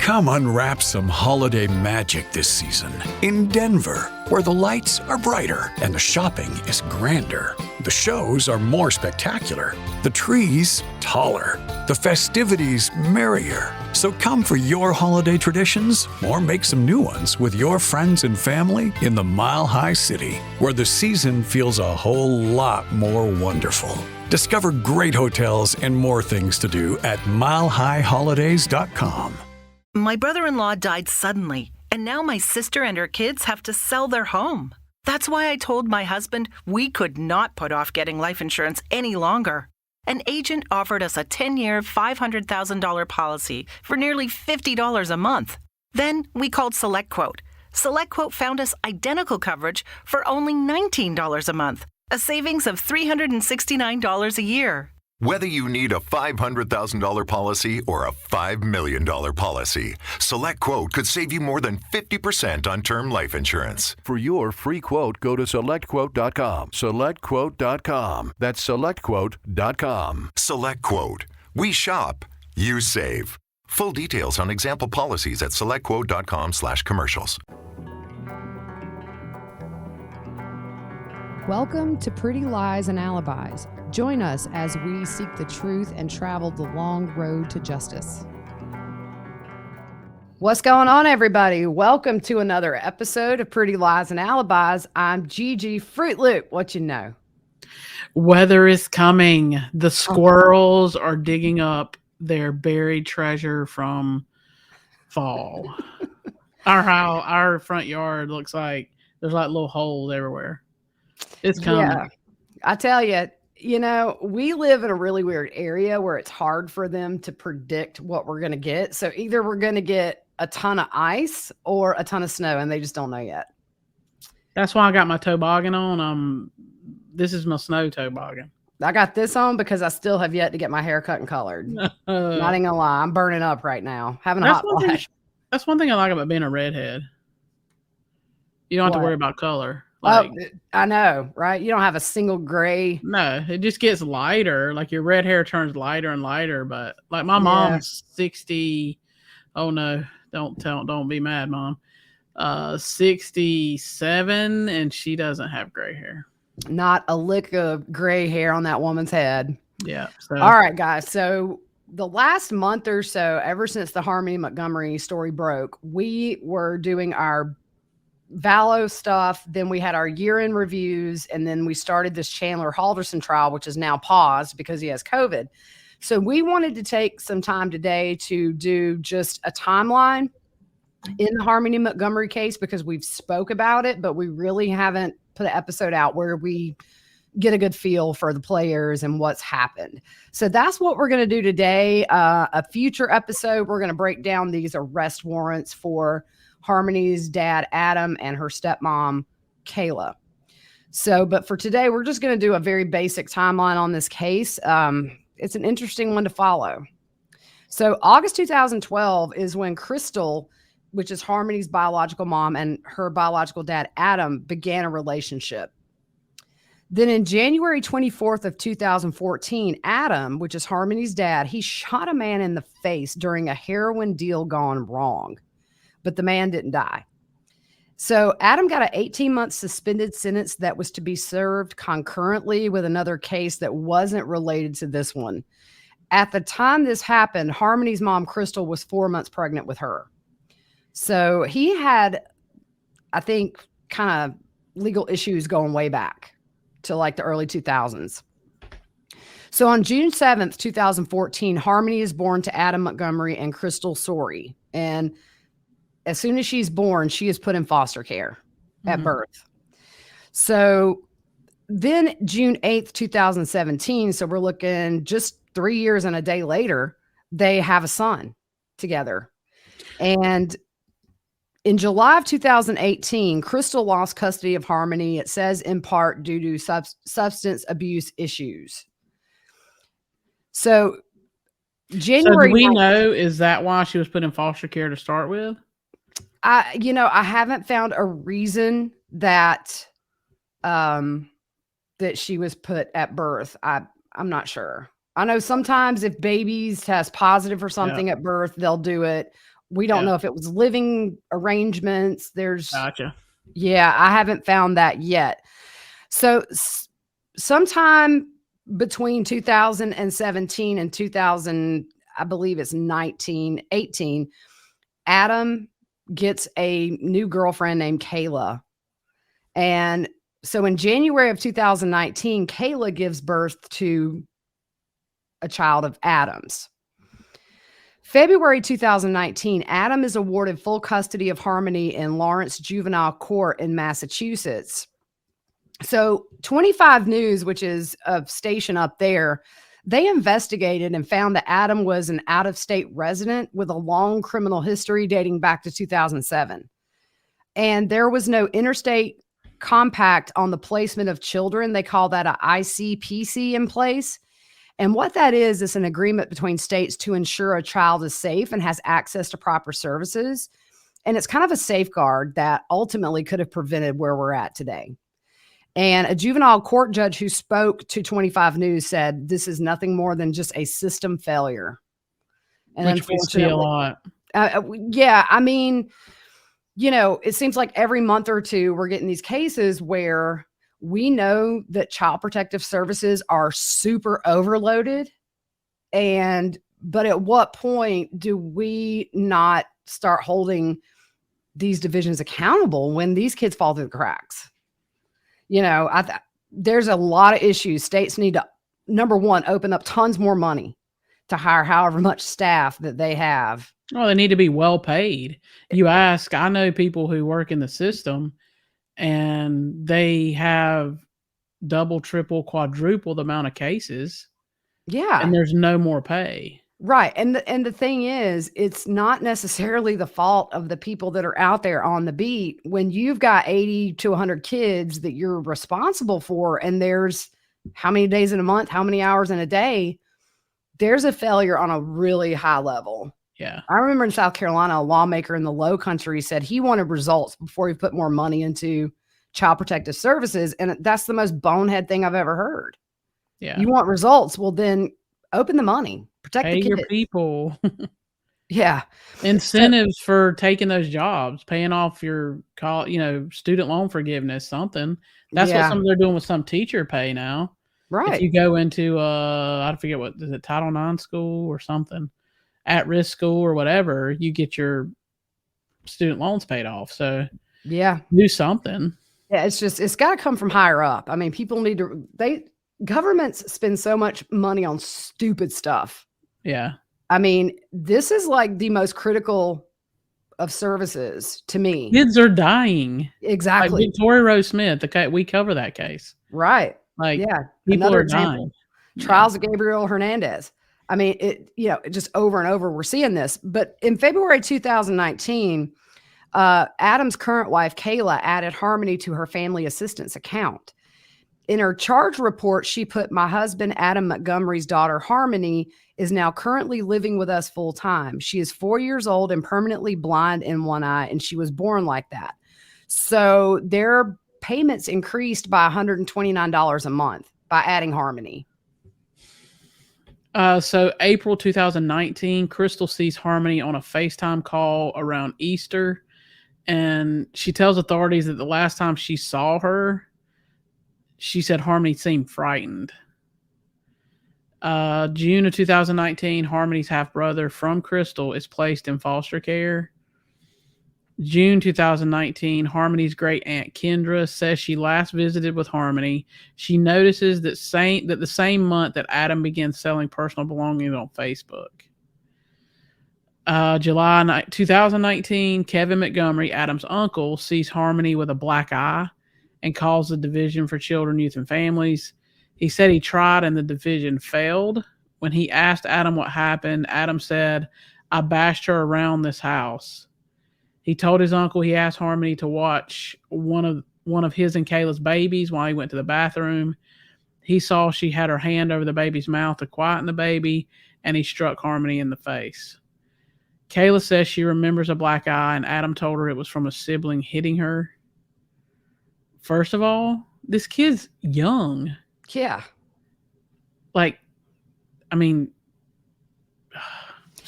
Come unwrap some holiday magic this season in Denver, where the lights are brighter and the shopping is grander. The shows are more spectacular, the trees taller, the festivities merrier. So come for your holiday traditions or make some new ones with your friends and family in the Mile High City, where the season feels a whole lot more wonderful. Discover great hotels and more things to do at milehighholidays.com. My brother-in-law died suddenly, and now my sister and her kids have to sell their home. That's why I told my husband we could not put off getting life insurance any longer. An agent offered us a 10-year, $500,000 policy for nearly $50 a month. Then we called SelectQuote. SelectQuote found us identical coverage for only $19 a month, a savings of $369 a year. Whether you need a $500,000 policy or a $5 million policy, SelectQuote could save you more than 50% on term life insurance. For your free quote, go to SelectQuote.com. SelectQuote.com. That's SelectQuote.com. SelectQuote. We shop, you save. Full details on example policies at SelectQuote.com/commercials. Welcome to Pretty Lies and Alibis. Join us as we seek the truth and travel the long road to justice. What's going on, everybody? Welcome to another episode of Pretty Lies and Alibis. I'm Gigi Fruit Loop. What you know? Weather is coming. The squirrels are digging up their buried treasure from fall. Our front yard looks like there's like little holes everywhere. It's coming. Yeah, I tell you, we live in a really weird area where it's hard for them to predict what we're going to get. So either we're going to get a ton of ice or a ton of snow, and they just don't know yet. That's why I got my toboggan on. This is my snow toboggan. I got this on because I still have yet to get my hair cut and colored. Not even gonna lie, I'm burning up right now, having a hot flash. That's one thing I like about being a redhead. You don't have to worry about color. I know, right? You don't have a single gray. No, it just gets lighter. Like your red hair turns lighter and lighter. But like my mom's 60. Oh no, don't be mad, Mom. 67, and she doesn't have gray hair. Not a lick of gray hair on that woman's head. Yeah. All right, guys. So the last month or so, ever since the Harmony Montgomery story broke, we were doing our Vallow stuff. Then we had our year-end reviews, and then we started this Chandler Halderson trial, which is now paused because he has COVID. So we wanted to take some time today to do just a timeline in the Harmony Montgomery case, because we've spoke about it, but we really haven't put an episode out where we get a good feel for the players and what's happened. So that's what we're going to do today. A future episode, we're going to break down these arrest warrants for Harmony's dad, Adam, and her stepmom, Kayla. So, but for today, we're just going to do a very basic timeline on this case. It's an interesting one to follow. So August 2012 is when Crystal, which is Harmony's biological mom, and her biological dad, Adam, began a relationship. Then in January 24th of 2014, Adam, which is Harmony's dad, he shot a man in the face during a heroin deal gone wrong, but the man didn't die. So Adam got an 18-month suspended sentence that was to be served concurrently with another case that wasn't related to this one. At the time this happened, Harmony's mom, Crystal, was 4 months pregnant with her. So he had, I think, kind of legal issues going way back to like the early 2000s. So on June 7th, 2014, Harmony is born to Adam Montgomery and Crystal Sorey. And as soon as she's born, she is put in foster care at birth. So then June 8th, 2017, so we're looking just 3 years and a day later, they have a son together. And in July of 2018, Crystal lost custody of Harmony, it says in part due to substance abuse issues. So January. So do we know, is that why she was put in foster care to start with? I haven't found a reason that that she was put at birth. I'm not sure. I know sometimes if babies test positive for something at birth, they'll do it. We don't know if it was living arrangements. Gotcha. Yeah, I haven't found that yet. So sometime between 2017 and 2000, I believe it's 18, Adam gets a new girlfriend named Kayla. And so in January of 2019, Kayla gives birth to a child of Adam's. February 2019, Adam is awarded full custody of Harmony in Lawrence Juvenile Court in Massachusetts. So 25 News, which is a station up there, they investigated and found that Adam was an out-of-state resident with a long criminal history dating back to 2007. And there was no interstate compact on the placement of children. They call that a ICPC in place. And what that is an agreement between states to ensure a child is safe and has access to proper services. And it's kind of a safeguard that ultimately could have prevented where we're at today. And a juvenile court judge who spoke to 25 News said this is nothing more than just a system failure. And which we see a lot. Yeah, I mean, it seems like every month or two we're getting these cases where we know that child protective services are super overloaded. But at what point do we not start holding these divisions accountable when these kids fall through the cracks? There's a lot of issues. States need to, number one, open up tons more money to hire however much staff that they have. Oh, they need to be well paid. I know people who work in the system and they have double, triple, quadruple the amount of cases. Yeah. And there's no more pay. Right. And the thing is, it's not necessarily the fault of the people that are out there on the beat. When you've got 80 to 100 kids that you're responsible for, and there's how many days in a month, how many hours in a day, there's a failure on a really high level. Yeah. I remember in South Carolina, a lawmaker in the Low Country said he wanted results before he put more money into child protective services. And that's the most bonehead thing I've ever heard. Yeah. You want results? Well, then open the money, protect Pay the kids. your people. Yeah. Incentives for taking those jobs, paying off your student loan forgiveness, something. That's what they're doing with some teacher pay now. Right. If you go into I forget what is it, Title IX school or something, at-risk school or whatever, you get your student loans paid off. So yeah, do something. Yeah, it's got to come from higher up. I mean, people need to, governments spend so much money on stupid stuff. Yeah. I mean, this is like the most critical of services to me. Kids are dying. Exactly. Like Victoria Rose Smith, we cover that case. Right. Like, yeah, people are dying. Trials of Gabriel Hernandez. I mean, it just over and over we're seeing this. But in February 2019, Adam's current wife, Kayla, added Harmony to her family assistance account. In her charge report, she put, "My husband, Adam Montgomery's daughter, Harmony, is now currently living with us full time. She is 4 years old and permanently blind in one eye, and she was born like that." So their payments increased by $129 a month by adding Harmony. So April 2019, Crystal sees Harmony on a FaceTime call around Easter, and she tells authorities that the last time she saw her, she said Harmony seemed frightened. June of 2019, Harmony's half-brother from Crystal is placed in foster care. June 2019, Harmony's great-aunt Kendra says she last visited with Harmony. She notices that the same month that Adam began selling personal belongings on Facebook. July 2019, Kevin Montgomery, Adam's uncle, sees Harmony with a black eye and calls the Division for Children, Youth, and Families. He said he tried and the division failed. When he asked Adam what happened, Adam said, "I bashed her around this house." He told his uncle he asked Harmony to watch one of his and Kayla's babies while he went to the bathroom. He saw she had her hand over the baby's mouth to quieten the baby, and he struck Harmony in the face. Kayla says she remembers a black eye, and Adam told her it was from a sibling hitting her. First of all, this kid's young. Yeah. Like, I mean,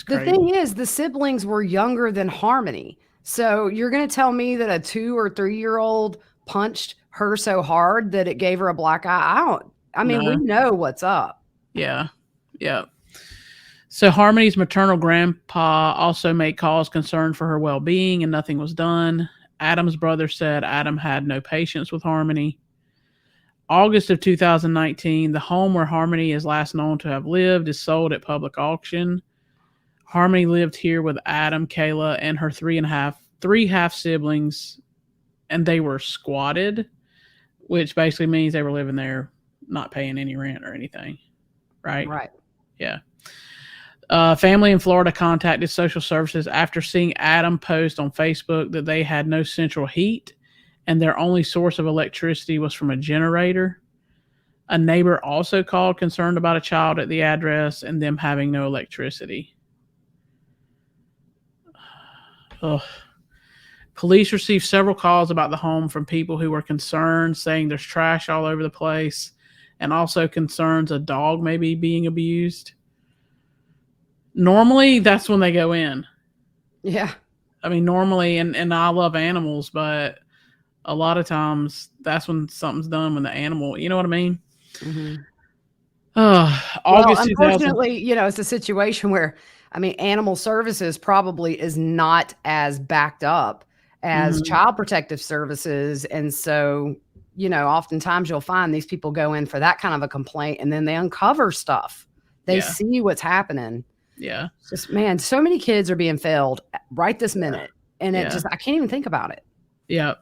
The thing is, the siblings were younger than Harmony. So you're going to tell me that a 2 or 3-year-old punched her so hard that it gave her a black eye? We know what's up. Yeah. Yeah. So Harmony's maternal grandpa also made calls concerned for her well-being, and nothing was done. Adam's brother said Adam had no patience with Harmony. August of 2019, the home where Harmony is last known to have lived is sold at public auction. Harmony lived here with Adam, Kayla, and her three half siblings, and they were squatted, which basically means they were living there, not paying any rent or anything. Right? Right. Yeah. Family in Florida contacted social services after seeing Adam post on Facebook that they had no central heat and their only source of electricity was from a generator. A neighbor also called concerned about a child at the address and them having no electricity. Ugh. Police received several calls about the home from people who were concerned, saying there's trash all over the place, and also concerns a dog may be being abused. Normally, that's when they go in. Yeah. Normally, and I love animals, but a lot of times that's when something's done with the animal. You know what I mean? Mm-hmm. August 2000. Unfortunately, it's a situation where, animal services probably is not as backed up as child protective services. And so, oftentimes you'll find these people go in for that kind of a complaint and then they uncover stuff. They see what's happening. Yeah. Just, man, so many kids are being failed right this minute. And I can't even think about it. Yeah.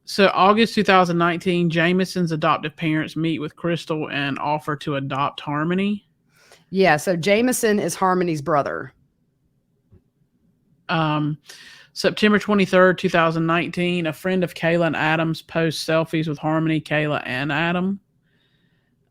So August 2019, Jameson's adoptive parents meet with Crystal and offer to adopt Harmony. Yeah. So Jameson is Harmony's brother. September 23rd, 2019, a friend of Kayla and Adam's posts selfies with Harmony, Kayla, and Adam.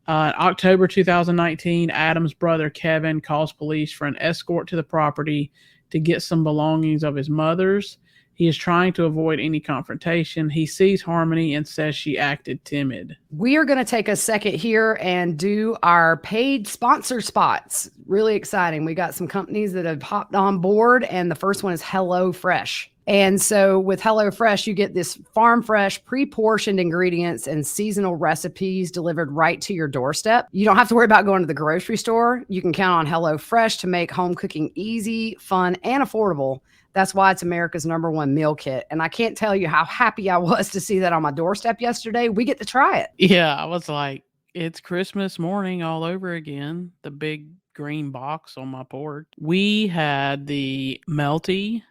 October 2019, Adam's brother Kevin calls police for an escort to the property to get some belongings of his mother's. He is trying to avoid any confrontation. He sees Harmony and says she acted timid. We are going to take a second here and do our paid sponsor spots. Really exciting. We got some companies that have hopped on board, and the first one is HelloFresh. And so with HelloFresh, you get this farm fresh, pre-portioned ingredients and seasonal recipes delivered right to your doorstep. You don't have to worry about going to the grocery store. You can count on HelloFresh to make home cooking easy, fun, and affordable. That's why it's America's #1 meal kit. And I can't tell you how happy I was to see that on my doorstep yesterday. We get to try it. Yeah, I was like, it's Christmas morning all over again. The big green box on my porch. We had the melty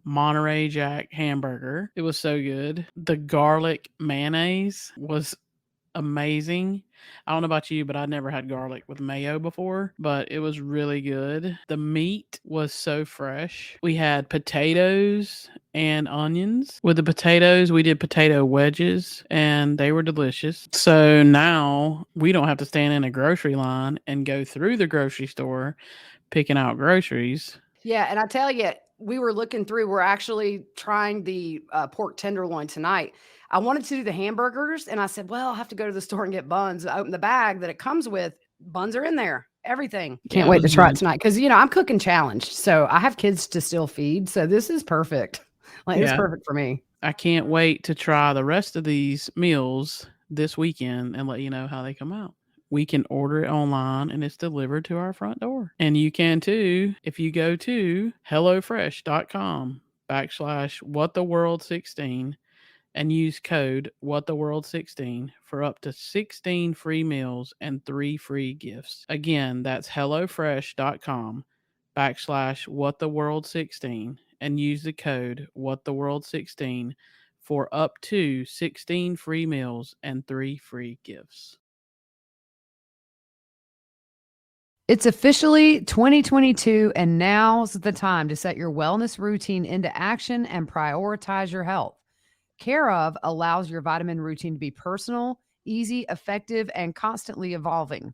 Monterey Jack hamburger. It was so good. The garlic mayonnaise was amazing. I don't know about you, but I'd never had garlic with mayo before, but it was really good. The meat was so fresh. We had potatoes and onions. With the potatoes, we did potato wedges and they were delicious. So now we don't have to stand in a grocery line and go through the grocery store picking out groceries. Yeah, and I tell you, we were looking through, we're actually trying the pork tenderloin tonight. I wanted to do the hamburgers, and I said, well, I'll have to go to the store and get buns. I opened the bag that it comes with. Buns are in there. Everything. Can't wait to try it tonight because, I'm cooking challenged. So I have kids to still feed. So this is perfect. It's perfect for me. I can't wait to try the rest of these meals this weekend and let you know how they come out. We can order it online and it's delivered to our front door. And you can too if you go to hellofresh.com/whattheworld16 and use code whattheworld16 for up to 16 free meals and 3 free gifts. Again, that's hellofresh.com/whattheworld16 and use the code whattheworld16 for up to 16 free meals and 3 free gifts. It's officially 2022, and now's the time to set your wellness routine into action and prioritize your health. Care of allows your vitamin routine to be personal, easy, effective, and constantly evolving.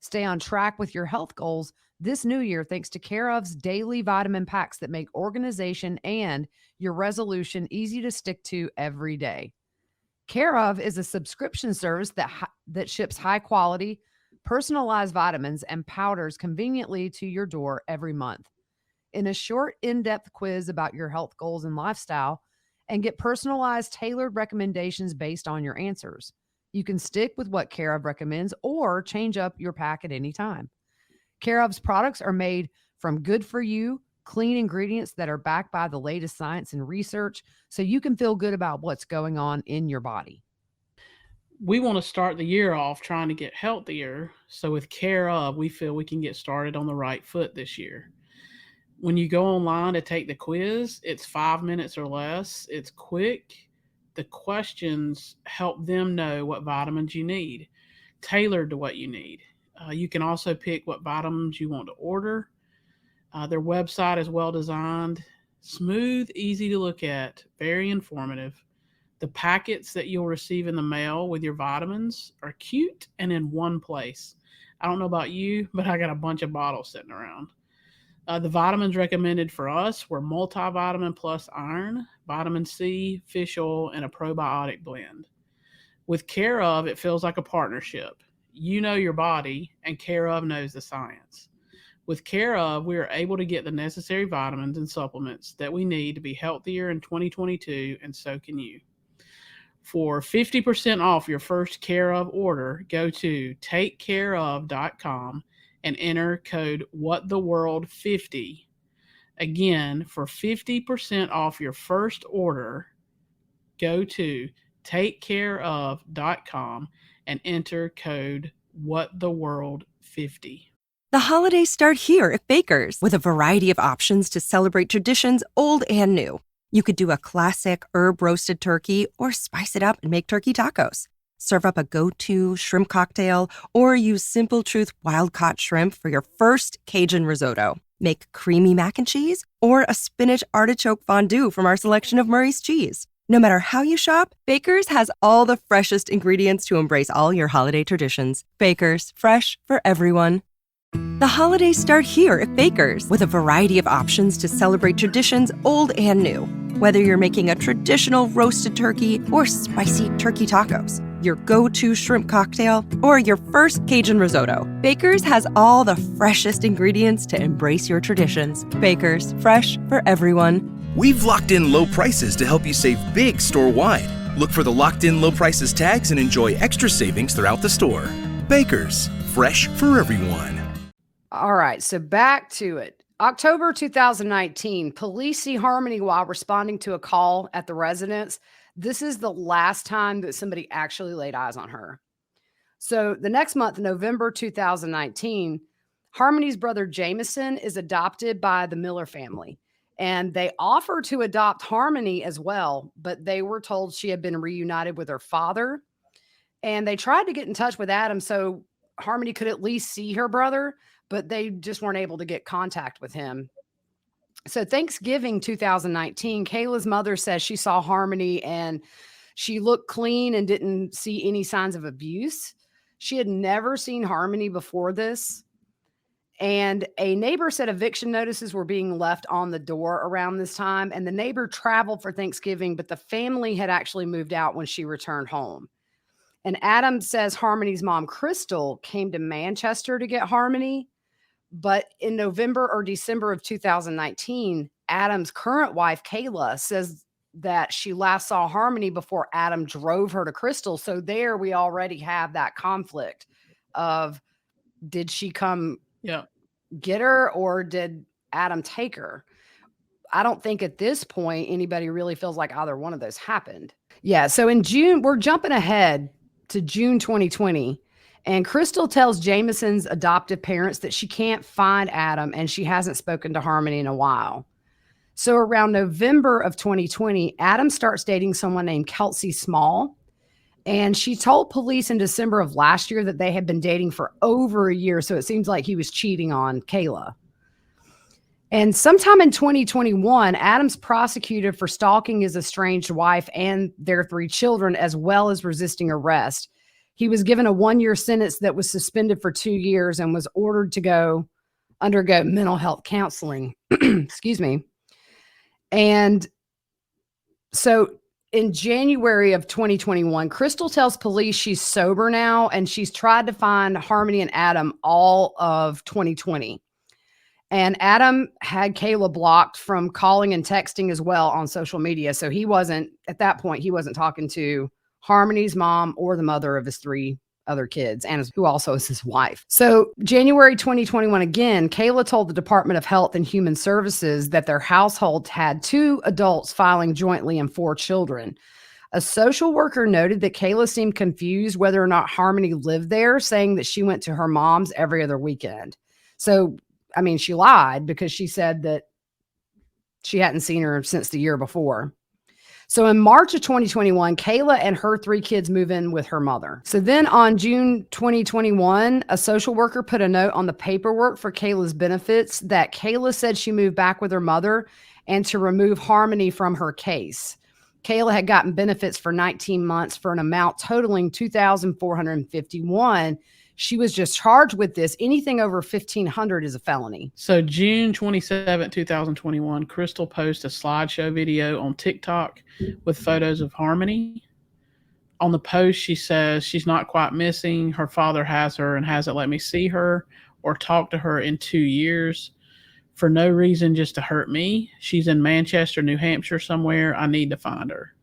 Stay on track with your health goals this new year thanks to Care of's daily vitamin packs that make organization and your resolution easy to stick to every day. Care of is a subscription service that ships high-quality, personalized vitamins and powders conveniently to your door every month. in a short, in-depth quiz about your health goals and lifestyle, and get personalized, tailored recommendations based on your answers. You can stick with what Care of recommends or change up your pack at any time. Care of's products are made from good-for-you, clean ingredients that are backed by the latest science and research, so you can feel good about what's going on in your body. We want to start the year off trying to get healthier. So with Care of, we feel we can get started on the right foot this year. When you go online to take the quiz, it's 5 minutes or less. It's quick. The questions help them know what vitamins you need, tailored to what you need. You can also pick what vitamins you want to order. Their website is well designed, smooth, easy to look at, very informative. The packets that you'll receive in the mail with your vitamins are cute and in one place. I don't know about you, but I got a bunch of bottles sitting around. The vitamins recommended for us were multivitamin plus iron, vitamin C, fish oil, and a probiotic blend. With Care of, it feels like a partnership. You know your body, and Care of knows the science. With Care of, we are able to get the necessary vitamins and supplements that we need to be healthier in 2022, and so can you. For 50% off your first Care of order, go to takecareof.com and enter code WhatTheWorld50. Again, for 50% off your first order, go to takecareof.com and enter code WhatTheWorld50. The holidays start here at Baker's with a variety of options to celebrate traditions old and new. You could do a classic herb-roasted turkey or spice it up and make turkey tacos. Serve up a go-to shrimp cocktail or use Simple Truth wild-caught shrimp for your first Cajun risotto. Make creamy mac and cheese or a spinach artichoke fondue from our selection of Murray's cheese. No matter how you shop, Baker's has all the freshest ingredients to embrace all your holiday traditions. Baker's, fresh for everyone. The holidays start here at Baker's with a variety of options to celebrate traditions old and new. Whether you're making a traditional roasted turkey or spicy turkey tacos, your go-to shrimp cocktail, or your first Cajun risotto, Baker's has all the freshest ingredients to embrace your traditions. Baker's, fresh for everyone. We've locked in low prices to help you save big store-wide. Look for the locked in low prices tags and enjoy extra savings throughout the store. Baker's, fresh for everyone. All right, so back to it. October 2019, police see Harmony while responding to a call at the residence. This is the last time that somebody actually laid eyes on her. So the next month, November 2019, Harmony's brother Jameson is adopted by the Miller family. And they offered to adopt Harmony as well, but they were told she had been reunited with her father. And they tried to get in touch with Adam so Harmony could at least see her brother, but they just weren't able to get contact with him. So Thanksgiving 2019, Kayla's mother says she saw Harmony and she looked clean and didn't see any signs of abuse. She had never seen Harmony before this. And a neighbor said eviction notices were being left on the door around this time. And the neighbor traveled for Thanksgiving, but the family had actually moved out when she returned home. And Adam says Harmony's mom, Crystal, came to Manchester to get Harmony. But in November or December of 2019, Adam's current wife, Kayla, says that she last saw Harmony before Adam drove her to Crystal. So there we already have that conflict of, did she come get her or did Adam take her? I don't think at this point anybody really feels like either one of those happened. Yeah. So in June, we're jumping ahead to June 2020. And Crystal tells Jameson's adoptive parents that she can't find Adam and she hasn't spoken to Harmony in a while. So around November of 2020, Adam starts dating someone named Kelsey Small. And she told police in December of last year that they had been dating for over a year. So it seems like he was cheating on Kayla. And sometime in 2021, Adam's prosecuted for stalking his estranged wife and their 3 children, as well as resisting arrest. He was given a 1-year sentence that was suspended for 2 years and was ordered to undergo mental health counseling. Excuse me. And so in January of 2021, Crystal tells police she's sober now and she's tried to find Harmony and Adam all of 2020. And Adam had Kayla blocked from calling and texting as well on social media. So he wasn't, at that point, he wasn't talking to Harmony's mom or the mother of his 3 other kids, and who also is his wife. So January 2021, again, Kayla told the Department of Health and Human Services that their household had 2 adults filing jointly and 4 children. A social worker noted that Kayla seemed confused whether or not Harmony lived there, saying that she went to her mom's every other weekend. So, I mean, she lied because she said that she hadn't seen her since the year before. So in March of 2021, Kayla and her 3 kids move in with her mother. So then on June 2021, a social worker put a note on the paperwork for Kayla's benefits that Kayla said she moved back with her mother and to remove Harmony from her case. Kayla had gotten benefits for 19 months for an amount totaling $2,451. She was just charged with this. Anything over $1,500 is a felony. So June 27, 2021, Crystal posts a slideshow video on TikTok with photos of Harmony. On the post, she says she's not quite missing. Her father has her and hasn't let me see her or talk to her in 2 years. For no reason, just to hurt me. She's in Manchester, New Hampshire somewhere. I need to find her.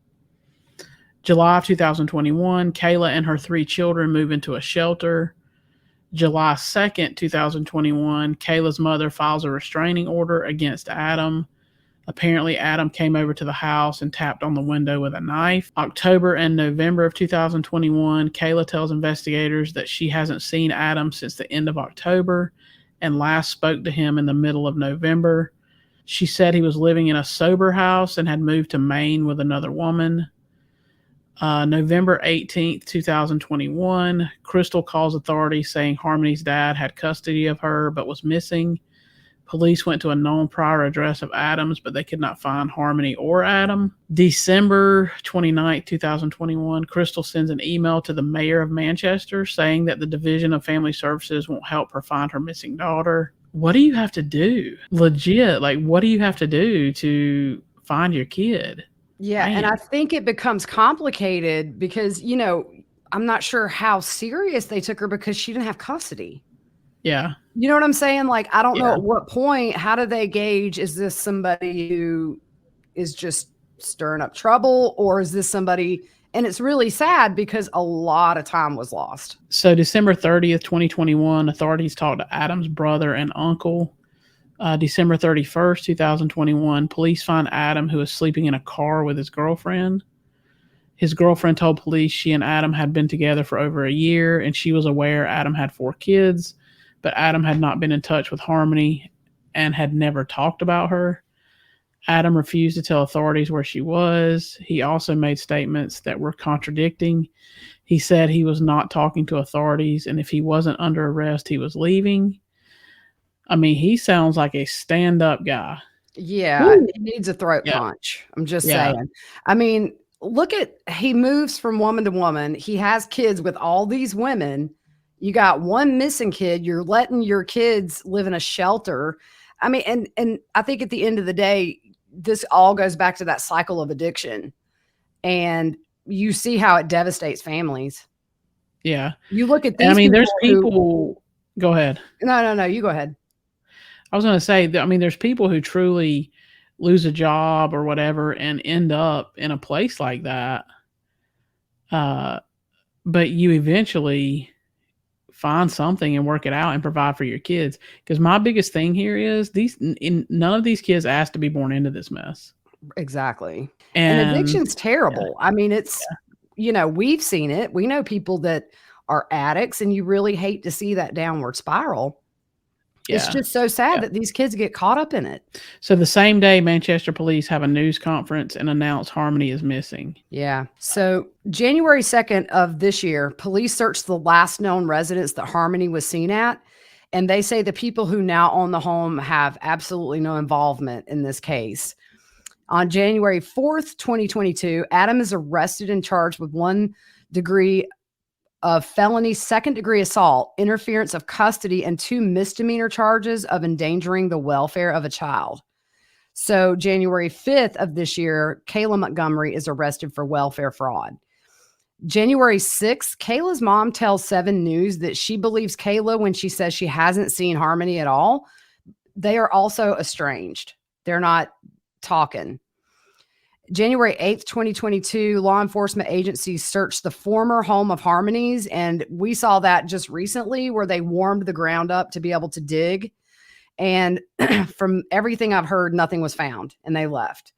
July of 2021, Kayla and her 3 children move into a shelter. July 2nd, 2021, Kayla's mother files a restraining order against Adam. Apparently, Adam came over to the house and tapped on the window with a knife. October and November of 2021, Kayla tells investigators that she hasn't seen Adam since the end of October and last spoke to him in the middle of November. She said he was living in a sober house and had moved to Maine with another woman. November 18th, 2021, Crystal calls authorities saying Harmony's dad had custody of her but was missing. Police went to a known prior address of Adam's, but they could not find Harmony or Adam. December 29th, 2021, Crystal sends an email to the mayor of Manchester saying that the Division of Family Services won't help her find her missing daughter. What do you have to do? Legit, like, what do you have to do to find your kid? Yeah, Man. and I think it becomes complicated because, you know, I'm not sure how serious they took her because she didn't have custody. Yeah. You know what I'm saying? Like, I don't know at what point, how do they gauge, is this somebody who is just stirring up trouble, or is this somebody, and it's really sad because a lot of time was lost. So December 30th, 2021, authorities talked to Adam's brother and uncle. December 31st, 2021, police find Adam, who was sleeping in a car with his girlfriend. His girlfriend told police she and Adam had been together for over a year, and she was aware Adam had 4 kids, but Adam had not been in touch with Harmony and had never talked about her. Adam refused to tell authorities where she was. He also made statements that were contradicting. He said he was not talking to authorities, and if he wasn't under arrest, he was leaving. I mean, he sounds like a stand-up guy. Yeah, Woo. he needs a throat punch. I'm just saying. I mean, look at, he moves from woman to woman. He has kids with all these women. You got one missing kid. You're letting your kids live in a shelter. I mean, and I think at the end of the day, this all goes back to that cycle of addiction. And you see how it devastates families. Yeah. You look at these. I mean, there's people. Go ahead. No. You go ahead. I was going to say that, I mean, there's people who truly lose a job or whatever and end up in a place like that. But you eventually find something and work it out and provide for your kids. Because my biggest thing here is none of these kids asked to be born into this mess. Exactly. And addiction's terrible. Yeah. I mean, it's, you know, we've seen it. We know people that are addicts, and you really hate to see that downward spiral. Yeah. It's just so sad that these kids get caught up in it. So the same day, Manchester police have a news conference and announce Harmony is missing. Yeah. So January 2nd of this year, police searched the last known residence that Harmony was seen at. And they say the people who now own the home have absolutely no involvement in this case. On January 4th, 2022, Adam is arrested and charged with 1 degree of felony second-degree assault, interference of custody, and 2 misdemeanor charges of endangering the welfare of a child. So January 5th of this year, Kayla Montgomery is arrested for welfare fraud. January 6th, Kayla's mom tells 7 News that she believes Kayla when she says she hasn't seen Harmony at all. they are also estranged. They're not talking. January 8th, 2022, law enforcement agencies searched the former home of Harmony's, and we saw that just recently where they warmed the ground up to be able to dig. And from everything I've heard, nothing was found, and they left.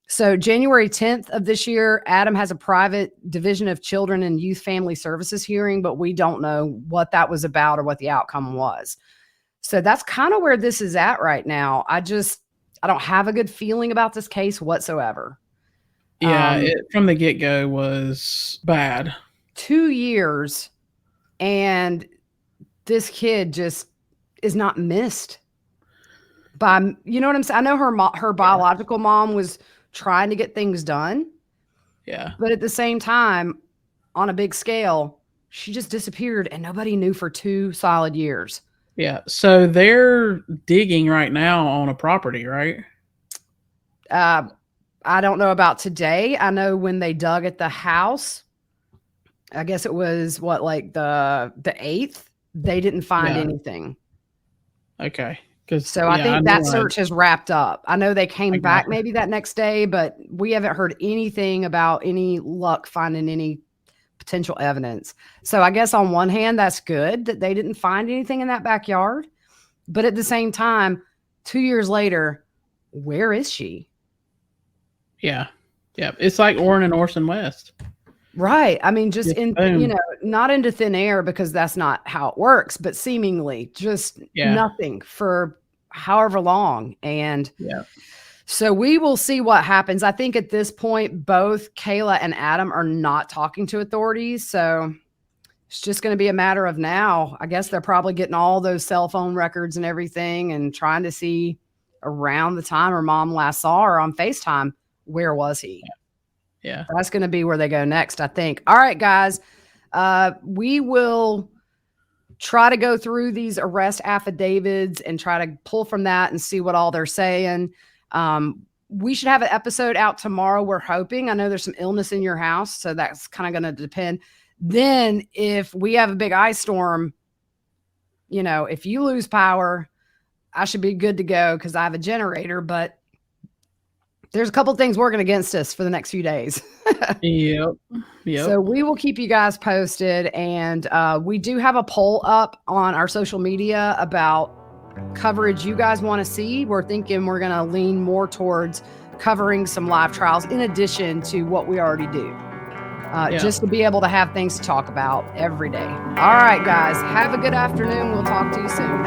So January 10th of this year, Adam has a private Division of Children and Youth Family Services hearing, but we don't know what that was about or what the outcome was. So that's kind of where this is at right now. I don't have a good feeling about this case whatsoever. Yeah, it from the get-go was bad. 2 years, and this kid just is not missed by, you know what I'm saying? I know her biological mom was trying to get things done. Yeah. But at the same time, on a big scale, she just disappeared and nobody knew for 2 solid years. Yeah. So they're digging right now on a property, right? I don't know about today. I know when they dug at the house, I guess it was like the 8th, they didn't find anything. Okay. So I think that search has wrapped up. I know they came back maybe that next day, but we haven't heard anything about any luck finding any potential evidence. So I guess on one hand, that's good that they didn't find anything in that backyard. But at the same time, 2 years later, where is she? Yeah. Yeah. It's like Orrin and Orson West. Right. I mean, just not into thin air, because that's not how it works, but seemingly just nothing for however long. And so we will see what happens. I think at this point, both Kayla and Adam are not talking to authorities. So it's just going to be a matter of now. I guess they're probably getting all those cell phone records and everything and trying to see around the time her mom last saw her on FaceTime, where was he? Yeah. That's going to be where they go next, I think. All right, guys. We will try to go through these arrest affidavits and try to pull from that and see what all they're saying. We should have an episode out tomorrow, we're hoping. I know there's some illness in your house, so that's kind of going to depend. Then if we have a big ice storm, if you lose power, I should be good to go because I have a generator, but there's a couple of things working against us for the next few days. Yep. So we will keep you guys posted. And we do have a poll up on our social media about coverage you guys want to see. We're thinking we're going to lean more towards covering some live trials in addition to what we already do. Just to be able to have things to talk about every day. All right, guys. Have a good afternoon. We'll talk to you soon.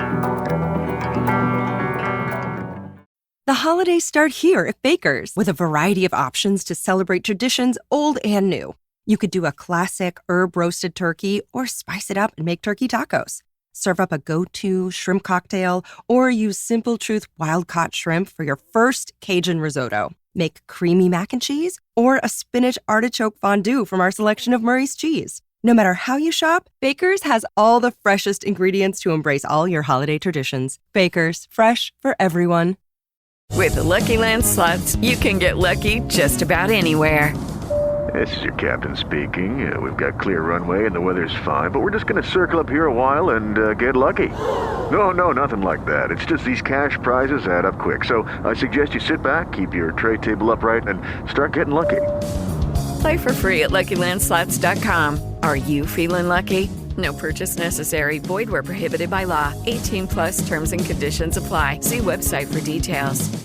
The holidays start here at Baker's with a variety of options to celebrate traditions old and new. You could do a classic herb-roasted turkey or spice it up and make turkey tacos. Serve up a go-to shrimp cocktail or use Simple Truth wild-caught shrimp for your first Cajun risotto. Make creamy mac and cheese or a spinach artichoke fondue from our selection of Murray's cheese. No matter how you shop, Baker's has all the freshest ingredients to embrace all your holiday traditions. Baker's, fresh for everyone. With the Lucky Land Slots, you can get lucky just about anywhere. This is your captain speaking. We've got clear runway and the weather's fine, but we're just going to circle up here a while and get lucky. No, nothing like that. It's just these cash prizes add up quick. So I suggest you sit back, keep your tray table upright, and start getting lucky. Play for free at LuckyLandSlots.com. Are you feeling lucky? No purchase necessary. Void where prohibited by law. 18+ terms and conditions apply. See website for details.